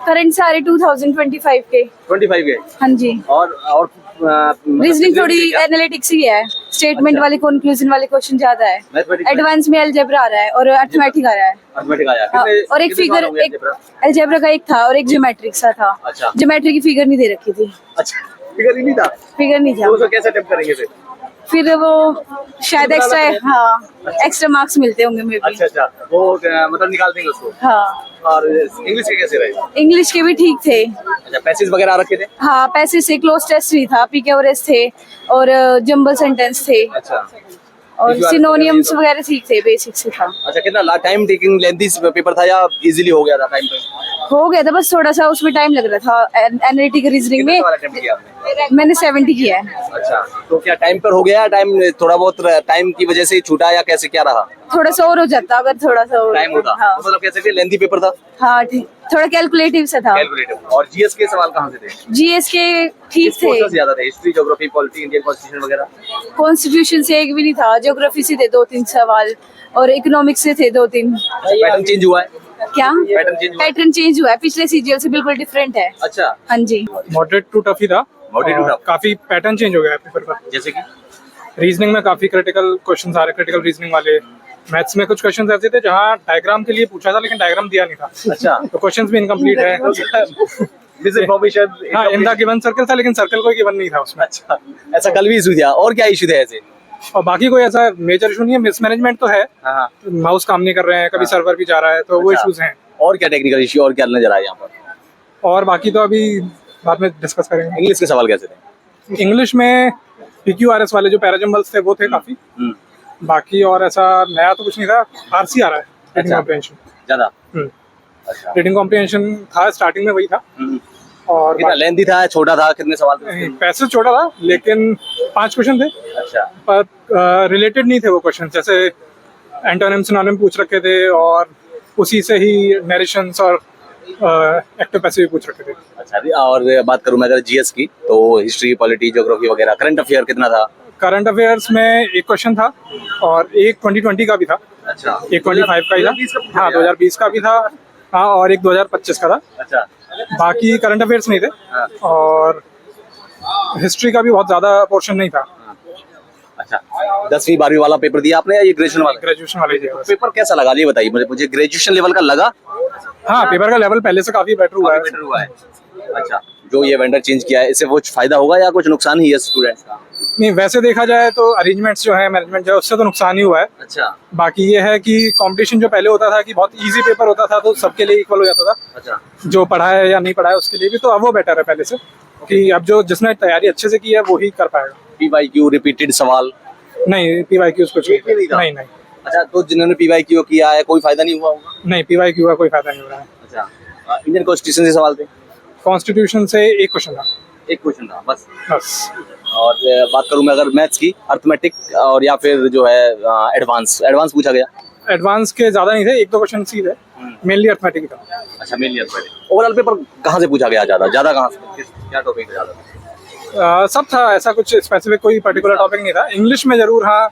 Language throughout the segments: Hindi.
करंट सारे 2025 के। 25 के। हाँ जी। और रीजनिंग थोड़ी एनालिटिक्स ही है, स्टेटमेंट अच्छा। वाले कंक्लूजन वाले क्वेश्चन ज्यादा है। Mathematics में? एडवांस में अलजेब्रा आ रहा है और अरिथमेटिक आ रहा है। अर्थमेटिक आया हाँ, और एक फिगर, एक अलजेब्रा का एक था और एक ज्योमेट्रिक सा था। अच्छा। ज्योमेट्री की फिगर नहीं दे रखी थी। अच्छा, फिगर ही नहीं था। फिगर नहीं तो था। उसे कैसे अटेम्प्ट करेंगे फिर वो शायद एक्स्ट्रा, हाँ एक्स्ट्रा मार्क्स मिलते होंगे मे बी। अच्छा, वो मतलब निकाल देंगे उसको। हाँ, और इंग्लिश के कैसे रहे? इंग्लिश के भी ठीक थे। अच्छा, पैसेज वगैरह आ रखे थे? हाँ, पैसे से क्लोज टेस्ट भी था, पीकेआरएस थे और जंबल सेंटेंस थे अच्छा। और सिनोनियम्स वगैरह ठीक थे, बेसिक से था। अच्छा, कितना टाइम टेकिंग लेंथी पेपर था या इजीली हो गया था टाइम पे? हो गया था, बस थोड़ा सा उसमें टाइम लग रहा था एनालिटिकल रीजनिंग कितने में। सवाल अटेम्प्ट किया आपने? मैंने 70 किया है। अच्छा, तो क्या टाइम पर हो गया? टाइम थोड़ा बहुत टाइम की वजह से छूटा या कैसे क्या रहा? थोड़ा सा और हो जाता अगर थोड़ा सा और टाइम होता हाँ, तो मतलब कैसे कि लेंथी पेपर था? हाँ ठीक, थोड़ा कैलकुलेटिव सा था। कैलकुलेटिव। और जीएस के सवाल कहाँ से थे? जीएस के ठीक थे। किस ज्यादा थे? History, geography, polity, Indian constitution वगैरह? कॉन्स्टिट्यूशन से एक भी नहीं था, ज्योग्राफी से थे 2-3 सवाल और इकोनॉमिक्स से थे 2-3। पैटर्न चेंज हुआ है? क्या पैटर्न चेंज हुआ है? पिछले सीजीएल से बिल्कुल डिफरेंट है। अच्छा। हाँ जी। मॉडरेट टू टफ ही था। Moderate to और tough। काफी पैटर्न चेंज हो गया है पेपर का। जैसे कि रीजनिंग में काफी क्रिटिकल क्वेश्चन आ रहे, क्रिटिकल रीजनिंग वाले। मैथ्स में कुछ क्वेश्चन ऐसे थे जहाँ डायग्राम के लिए पूछा था लेकिन डायग्राम दिया नहीं था। अच्छा। तो क्वेश्चंस भी इनकम्प्लीट है। दिस इन्फॉर्मेशन हाँ, इन द गिवन सर्कल था लेकिन सर्कल कोई गिवन नहीं था उसमें। अच्छा, ऐसा कल भी इशू था। और क्या इशू थे ऐसे? और बाकी कोई ऐसा मेजर इशू नहीं है। मिसमैनेजमेंट तो है, हाँ। माउस काम नहीं कर रहे हैं, कभी हाँ। सर्वर भी जा रहा है, तो वो अच्छा। इश्यूज हैं। और क्या टेक्निकल इशू और क्या नजर आया यहाँ पर? और बाकी तो अभी बाद में डिस्कस करेंगे। इंग्लिश के सवाल कैसे थे? इंग्लिश में पीक्यूआरएस वाले जो पैराजम्बल्स थे वो थे काफी। बाकी और ऐसा नया तो कुछ नहीं था। आरसी आ रहा है, रीडिंग अच्छा। कॉम्प्रिहेंशन। ज्यादा? अच्छा। रीडिंग कॉम्प्रिहेंशन था, स्टार्टिंग में वही था। और कितना लेंथी था, छोटा था, कितने सवाल थे? पैसेज छोटा था लेकिन 5 क्वेश्चन थे, अच्छा। पर रिलेटेड नहीं थे वो क्वेश्चन। जैसे एंटोनिम सिनोनिम पूछ रखे थे और उसी से ही नरेशंस और एक्टिव पैसिव पूछ रखे थे। अच्छा, और बात करूं मैं अगर जीएस की, तो हिस्ट्री, पॉलिटी, ज्योग्राफी वगैरह, करंट अफेयर कितना था? करंट अफेयर्स में एक क्वेश्चन था और एक 2020 का भी था। अच्छा। एक 25 का ही था। हाँ, 2020 का भी था। हाँ, और एक 2025 का था। अच्छा। बाकी करंट अफेयर्स नहीं थे। हाँ। और हिस्ट्री का भी बहुत ज्यादा पोर्शन नहीं था। अच्छा, 10वीं 12वीं वाला पेपर दिया आपने या ये ग्रेजुएशन वाला? ग्रेजुएशन वाले दिया बस। पेपर कैसा लगा ये बताइए मुझे ग्रेजुएशन लेवल का लगा? हाँ, पेपर का लेवल पहले से काफी बेटर हुआ है। बेटर हुआ है। अच्छा, जो ये वेंडर चेंज किया है इससे कुछ फायदा होगा या कुछ नुकसान ही है स्टूडेंट्स का? नहीं, वैसे देखा जाए तो अरेंजमेंट्स जो है, मैनेजमेंट जो है, उससे तो नुकसान ही हुआ है। अच्छा। बाकी ये है कि कंपटीशन जो पहले होता था कि बहुत इजी पेपर होता था तो सबके लिए इक्वल हो जाता था। अच्छा। जो पढ़ा है या नहीं पढ़ा है उसके लिए भी, तो अब वो बेटर है पहले से कि अब जो जिसने तैयारी अच्छे से की है वो ही कर पाएगा। पीवाईक्यू रिपीटेड सवाल? नहीं, पीवाईक्यू कुछ एक भी नहीं था? नहीं। अच्छा, तो जिन्होंने पीवाईक्यू किया है कोई फायदा नहीं हुआ होगा? नहीं, पीवाईक्यू का कोई फायदा नहीं हो रहा है। अच्छा, इंडियन कॉन्स्टिट्यूशन से सवाल थे? कॉन्स्टिट्यूशन से एक क्वेश्चन था एक क्वेश्चन था बस। बस। और बात करूं मैं अगर मैथ्स की, अर्थमेटिक और या फिर जो है एडवांस पूछा गया? एडवांस के ज्यादा नहीं थे, 1-2 क्वेश्चन ही थे, मेनली अर्थमेटिक था। अच्छा, मेनली अर्थमेटिक। ओवरऑल पेपर कहाँ से पूछा गया? ज्यादा कहाँ से? क्या टॉपिक ज्यादा? सब था, ऐसा कुछ स्पेसिफिक कोई पर्टिकुलर टॉपिक नहीं था। इंग्लिश में जरूर हाँ,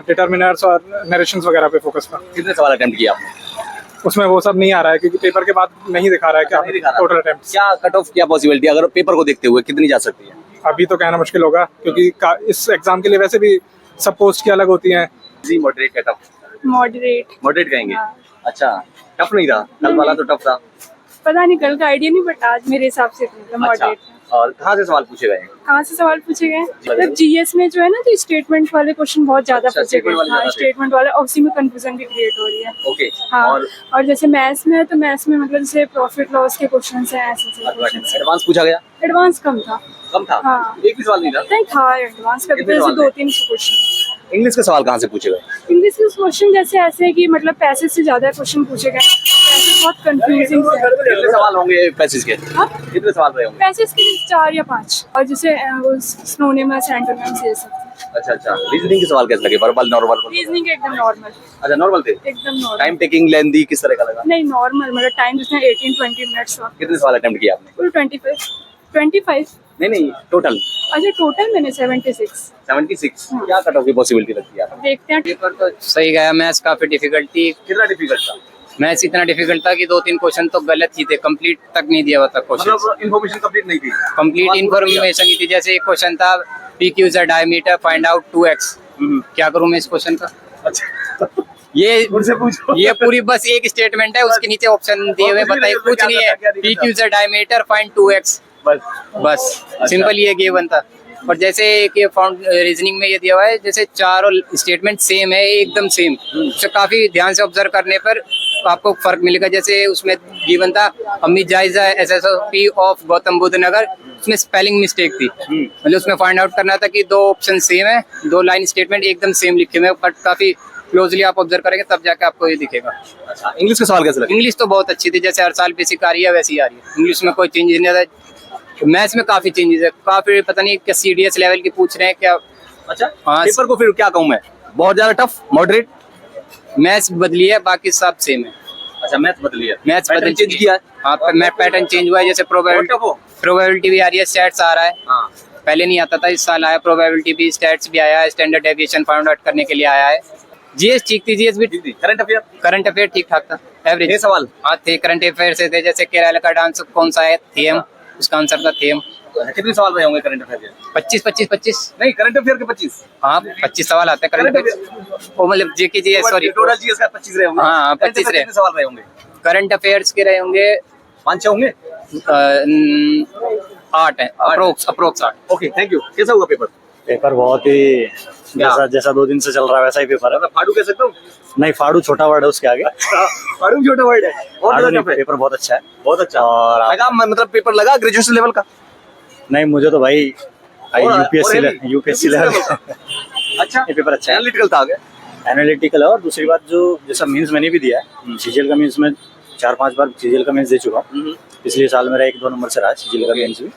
डिटर्मिनर्स और नरेशंस वगैरह पे फोकस था। कितने सवाल अटेम्प्ट किया आपने? उसमें वो सब नहीं आ रहा है क्योंकि पेपर के बाद नहीं दिखा रहा है क्या टोटल अटेम्प्ट्स। क्या कट ऑफ, क्या पॉसिबिलिटी अगर पेपर को देखते हुए कितनी जा सकती है? अभी तो कहना मुश्किल होगा क्योंकि इस एग्जाम के लिए वैसे भी सब पोस्ट की अलग होती हैं। जी, मॉडरेट कट ऑफ? मॉडरेट कहेंगे। अच्छा, टफ नहीं था? कल वाला तो टफ था। पता नहीं कल का आइडिया नहीं, बट आज मेरे हिसाब से अच्छा, और कहाँ से सवाल पूछे गए? कहाँ से सवाल पूछे गए? मतलब जीएस में जो है ना, तो स्टेटमेंट वाले क्वेश्चन बहुत ज्यादा अच्छा, पूछे गए। statement वाले हाँ, ज्यादा थे। स्टेटमेंट वाले, और उसी में कंफ्यूजन भी क्रिएट हो रही है। ओके। हाँ, और जैसे मैथ्स में है तो मैथ्स में मतलब जैसे प्रॉफिट लॉस के क्वेश्चन हैं, ऐसे एडवांस पूछा गया? एडवांस कम था। कम था? हाँ। एक भी सवाल नहीं था? नहीं था एडवांस का, कितने जैसे सवाल थे? 2-3 क्वेश्चन। इंग्लिश के सवाल कहाँ से पूछे गए? इंग्लिश के क्वेश्चन जैसे ऐसे है कि मतलब पैसेज से ज्यादा क्वेश्चन पूछे गए। पैसेज बहुत कंफ्यूजिंग है। कितने सवाल होंगे पैसेज के? हाँ? कितने सवाल रहे होंगे? पैसेज के 4 या 5, और जैसे वो सिनोनिमस, एंटोनिम्स, ये सब। अच्छा, रीजनिंग के सवाल कैसे लगे? Verbal, normal? रीजनिंग एकदम नॉर्मल। अच्छा, नॉर्मल थे? एकदम नॉर्मल। टाइम टेकिंग लेंथी किस तरह का लगा? नहीं, नॉर्मल, मतलब टाइम जिसने 18-20 मिनट्स हुआ। कितने सवाल अटेम्प्ट किया आपने? कुल 25। नहीं, टोटल अच्छा, टोटल मैंने 76। 76। क्या कट ऑफ की पॉसिबिलिटी लगती है आपको? देखते हैं। पेपर तो सही गया, मैथ्स काफी डिफिकल्ट थी। कितना डिफिकल्ट था? मैथ्स इतना डिफिकल्ट था कि 2-3 क्वेश्चन तो गलत ही थे, कंप्लीट तक नहीं दिया हुआ था क्वेश्चन, मतलब इन्फॉर्मेशन कंप्लीट नहीं थी। कंप्लीट इन्फॉर्मेशन नहीं थी। जैसे एक क्वेश्चन था P Q is a diameter, find out 2x। क्या करूं मैं इस क्वेश्चन का? अच्छा ये उनसे पूछो। ये पूरी बस एक स्टेटमेंट है, उसके नीचे ऑप्शन दिए हुए, बताइए कुछ नहीं है। P Q is a diameter, find 2x, बस सिंपल ये गिवन था। और जैसे कि फाउंड रीजनिंग में ये दिया हुआ है, जैसे चारों स्टेटमेंट सेम है, एकदम सेम, तो काफी ध्यान से ऑब्जर्व करने पर आपको फर्क मिलेगा। जैसे उसमें गिवन था अमित जायजा SSOP ऑफ गौतम बुद्ध नगर, उसमें स्पेलिंग मिस्टेक थी, मतलब उसमें फाइंड आउट करना था कि 2 ऑप्शन सेम है, 2 लाइन स्टेटमेंट एकदम सेम लिखे हुए, बट काफी क्लोजली आप ऑब्जर्व करेंगे तब जाके आपको ये दिखेगा। अच्छा, इंग्लिश के सवाल कैसे लगे? इंग्लिश तो बहुत अच्छी थी, जैसे हर साल बेसिक आ रही है वैसी आ रही है, इंग्लिश में कोई चेंजेस नहीं आता। मैथ्स में काफी चेंजेस है, काफी पता नहीं क्या CDS लेवल की पूछ रहे हैं क्या। अच्छा, हाँ। पेपर को फिर क्या कहूँ मैं, बहुत ज्यादा टफ, मॉडरेट? मैथ्स बदली है, बाकी सब सेम है। अच्छा, मैथ्स बदली है, मैथ्स पैटर्न बदल चेंज किया है। हाँ, पैटर्न चेंज हुआ है, जैसे प्रोबेबिलिटी भी आ रही है, स्टैट्स आ रहा है। हाँ। पहले नहीं आता था, इस साल आया प्रोबेबिलिटी भी, स्टैट्स भी आया है, स्टैंडर्ड डेविएशन फाइंड आउट करने के लिए आया है। जीएस ठीक थी, जीएस भी करंट अफेयर ठीक ठाक था, एवरेज। ये सवाल हाँ थे, करंट अफेयर से थे, जैसे केरला का डांस कौन सा है, थेम, उसका आंसर था थेम। कितने सवाल रहे होंगे करंट अफेयर के? 25 नहीं, करंट अफेयर के 25। हाँ 25 सवाल आते हैं करंट अफेयर, वो मतलब जेके जी, सॉरी टोटल जीएस का 25 रहे होंगे। हाँ, 25 रहे। कितने सवाल रहे होंगे? करंट अफेयर्स के रहे होंगे 5-6 होंगे। 8 है, अप्रोक्स 8। Okay, thank you. कैसा हुआ पेपर? पेपर बहुत ही जैसा 2 दिन से चल रहा है वैसा ही पेपर है। मतलब फाड़ू कह सकता हूँ? नहीं, फाड़ू छोटा वर्ड है उसके आगे। फाड़ू छोटा वर्ड है, और फाड़ू नहीं, टफ है। पेपर बहुत अच्छा है। बहुत अच्छा। और लगा मतलब पेपर लगा ग्रेजुएशन लेवल का? नहीं, मुझे तो भाई और यूपीएससी लेवल अच्छा, ये पेपर अच्छा है। एनालिटिकल था आगे। एनालिटिकल है, और दूसरी बात जो जैसा मीन्स मैंने भी दिया है, सीजीएल का मीन्स में 4-5 बार सीजीएल का मीन्स दे चुका हूँ। पिछले साल मेरा 1-2 नंबर से रहा सीजीएल का मीन्स भी।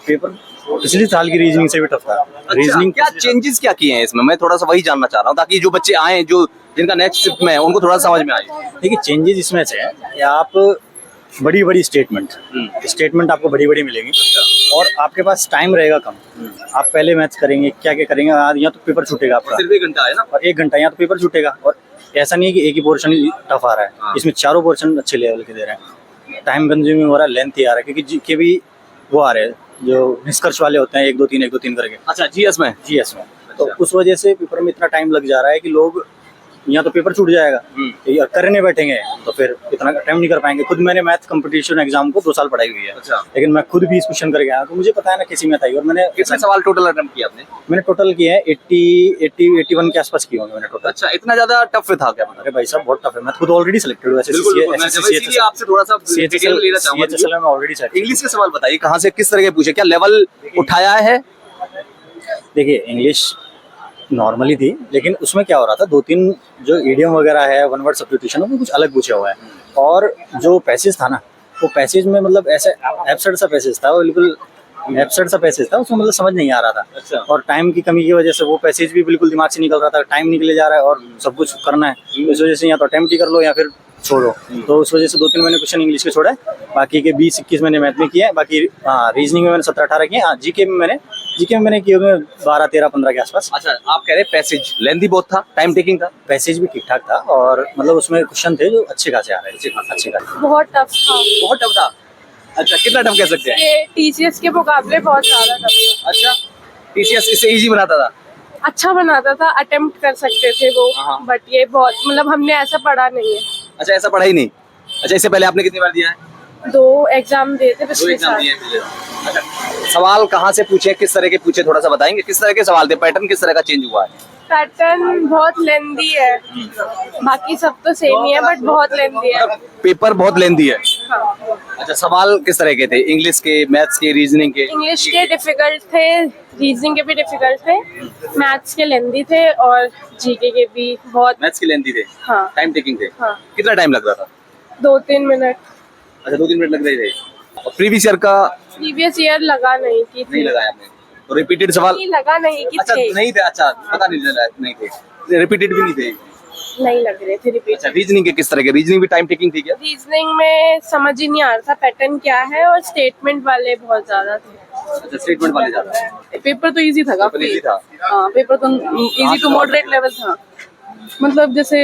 पेपर पिछले साल की रीजनिंग से भी टफ था। रीजनिंग क्या चेंजेस क्या किए हैं इसमें, मैं थोड़ा सा वही जानना चाह रहा हूँ, ताकि जो बच्चे आए जो जिनका नेक्स्ट शिफ्ट में है उनको थोड़ा समझ में आए। देखिए, चेंजेस इसमें से है कि आप बड़ी स्टेटमेंट आपको बड़ी मिलेंगी, और आपके पास टाइम रहेगा कम। आप पहले मैथ्स करेंगे, क्या करेंगे, या तो पेपर छूटेगा आपका, सिर्फ 1 घंटा है ना, और 1 घंटा या तो पेपर छूटेगा। और ऐसा नहीं है कि एक ही पोर्शन ही टफ आ रहा है। हाँ। इसमें चारों पोर्शन अच्छे लेवल के दे रहे हैं। टाइम कंज्यूमिंग हो रहा है, लेंथ ही आ रहा है, क्योंकि जीके भी वो आ रहे हैं जो निष्कर्ष वाले होते हैं, 1-2-3 करके। अच्छा, जीएस में तो उस वजह से पेपर में इतना टाइम लग जा रहा है कि लोग या तो पेपर छूट जाएगा, या करने बैठेंगे तो फिर इतना टाइम नहीं कर पाएंगे। खुद मैंने मैथ कंपटीशन एग्जाम को 2 साल पढ़ाई हुई है। अच्छा। लेकिन मैं खुद भी इस क्वेश्चन करके आया, तो मुझे पता है ना कैसी मैथ आई। और मैंने कितने सवाल टोटल अटेम्प्ट किया आपने? मैंने टोटल किए हैं 81 के आसपास किए होंगे मैंने टोटल। अच्छा, इतना ज्यादा टफ था क्या? अरे भाई साहब, बहुत टफ है। मैं खुद ऑलरेडी सिलेक्टेड हूँ बिल्कुल, आपसे थोड़ा सा डिटेल लेना चाहूंगा। में ऑलरेडी सिलेक्टेड। इंग्लिश के सवाल बताइए, कहाँ से किस तरह के पूछे, क्या लेवल उठाया है? देखिए, इंग्लिश नॉर्मली थी, लेकिन उसमें क्या हो रहा था, 2-3 जो इडियम वगैरह है, वन वर्ड सब्स्टिट्यूशन, वो कुछ अलग पूछा हुआ है। और जो पैसेज था ना, वो पैसेज में मतलब ऐसे एब्सर्ड सा पैसेज था, वो बिल्कुल एब्सर्ड सा पैसेज था, उसमें मतलब समझ नहीं आ रहा था। अच्छा। और टाइम की कमी की वजह से वो पैसेज भी बिल्कुल दिमाग से निकल रहा था। टाइम निकले जा रहा है और सब कुछ करना है, तो इस वजह से या तो अटेम्प्ट ही कर लो या फिर छोड़ो। तो उस वजह से 2-3 मैंने क्वेश्चन इंग्लिश के छोड़ा है, बाकी के 20-21 मैंने मैथ में किए हैं। बाकी रीजनिंग में मैंने 17-18 किए। जीके में मैंने किए होंगे 12-13-15 के आसपास। अच्छा, आप कह रहे हैं पैसेज लेंथी बहुत था, टाइम टेकिंग था? पैसेज भी ठीक ठाक था, और मतलब उसमें क्वेश्चन थे जो अच्छे खासे आ रहे थे, अच्छे खासे। बहुत टफ था। बहुत टफ था। अच्छा, कितना टफ कह सकते हैं? ये टीसीएस के मुकाबले बहुत ज्यादा टफ था। अच्छा, टीसीएस इससे इजी बनाता था? अच्छा बनाता था, अटेम्प्ट कर सकते थे वो, हाँ। बट ये बहुत मतलब हमने ऐसा पढ़ा नहीं है। अच्छा, ऐसा पढ़ा ही नहीं। अच्छा, इससे पहले आपने कितनी बार दिया है? 2 एग्जाम दिए थे 2 पिछले एग्जाम साल। दिए हैं पिछले। अच्छा, सवाल कहाँ से पूछे, किस तरह के पूछे, थोड़ा सा बताएंगे? किस तरह के सवाल थे, पैटर्न किस तरह का चेंज हुआ है? पैटर्न बहुत लेंदी है, बाकी सब तो सेम ही है, बट बहुत लेंदी है। पेपर बहुत लेंथी है। हाँ। अच्छा, सवाल किस तरह के थे? इंग्लिश के, मैथ्स के, रीजनिंग के? इंग्लिश के डिफिकल्ट थे, रीजनिंग के भी डिफिकल्ट थे, मैथ्स के लेंदी थे, और जीके के भी बहुत। मैथ्स के लेंथी थे? हाँ। टाइम टेकिंग थे? हाँ। कितना टाइम लग रहा था? 2-3 मिनट। अच्छा, 2-3 मिनट लग रहे थे। और प्रीवियस ईयर का प्रीवियस ईयर लगा नहीं की थी। नहीं लगाया आपने? तो रिपीटेड सवाल? नहीं लगा नहीं की अच्छा, थे। नहीं थे। अच्छा, पता नहीं थे, रिपीटेड भी नहीं थे। नहीं लग रहे थे रिपीट। अच्छा, रीजनिंग के किस तरह के? रीजनिंग भी टाइम टेकिंग थी क्या? रीजनिंग में समझ ही नहीं आ रहा था पैटर्न क्या है, और स्टेटमेंट वाले बहुत ज्यादा थे। अच्छा, स्टेटमेंट वाले ज्यादा। पेपर तो इजी था पेपर इजी था। हाँ, पेपर तो इजी टू मॉडरेट लेवल था। मतलब जैसे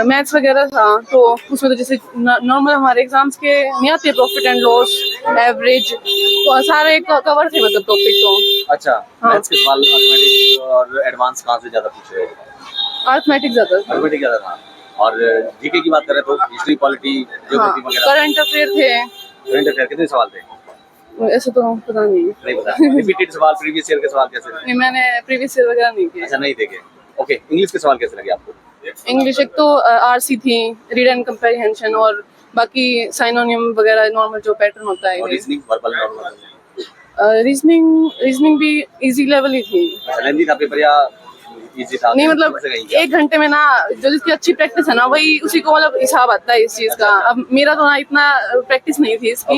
मैथ्स वगैरह था तो उसमें तो जैसे नॉर्मल हमारे एग्जाम्स के नहीं आते, प्रॉफिट एंड लॉस, एवरेज, तो सारे कवर थे मतलब टॉपिक तो। अच्छा, हाँ। मैथ्स के सवाल अर्थमेटिक और एडवांस कहाँ से ज्यादा पूछे? अर्थमेटिक्स ज्यादा था। अर्थमेटिक ज्यादा था। और जीके की बात करें तो हिस्ट्री, पॉलिटी, हाँ, ज्योग्राफी वगैरह, करंट अफेयर थे। करंट अफेयर कितने सवाल थे? ऐसे तो पता नहीं, नहीं पता। रिपीटेड सवाल, प्रीवियस ईयर के सवाल कैसे थे? नहीं मैंने प्रीवियस ईयर वगैरह नहीं किए। अच्छा, नहीं देखे। ओके, इंग्लिश के सवाल कैसे लगे आपको? इंग्लिश एक तो आरसी थी, रीड एंड कंप्रीहेंशन, और बाकी साइनोनियम वगैरह नॉर्मल जो पैटर्न होता और है। Reasoning, verbal, normal? रीजनिंग भी इजी लेवल ही थी। अच्छा, लेंथी था पेपर या इजी था? नहीं मतलब कैसे कहीं क्या? 1 घंटे में ना, जो जिसकी अच्छी प्रैक्टिस है ना वही उसी को मतलब हिसाब आता है इस चीज का। अब मेरा तो ना इतना प्रैक्टिस नहीं थी इसकी।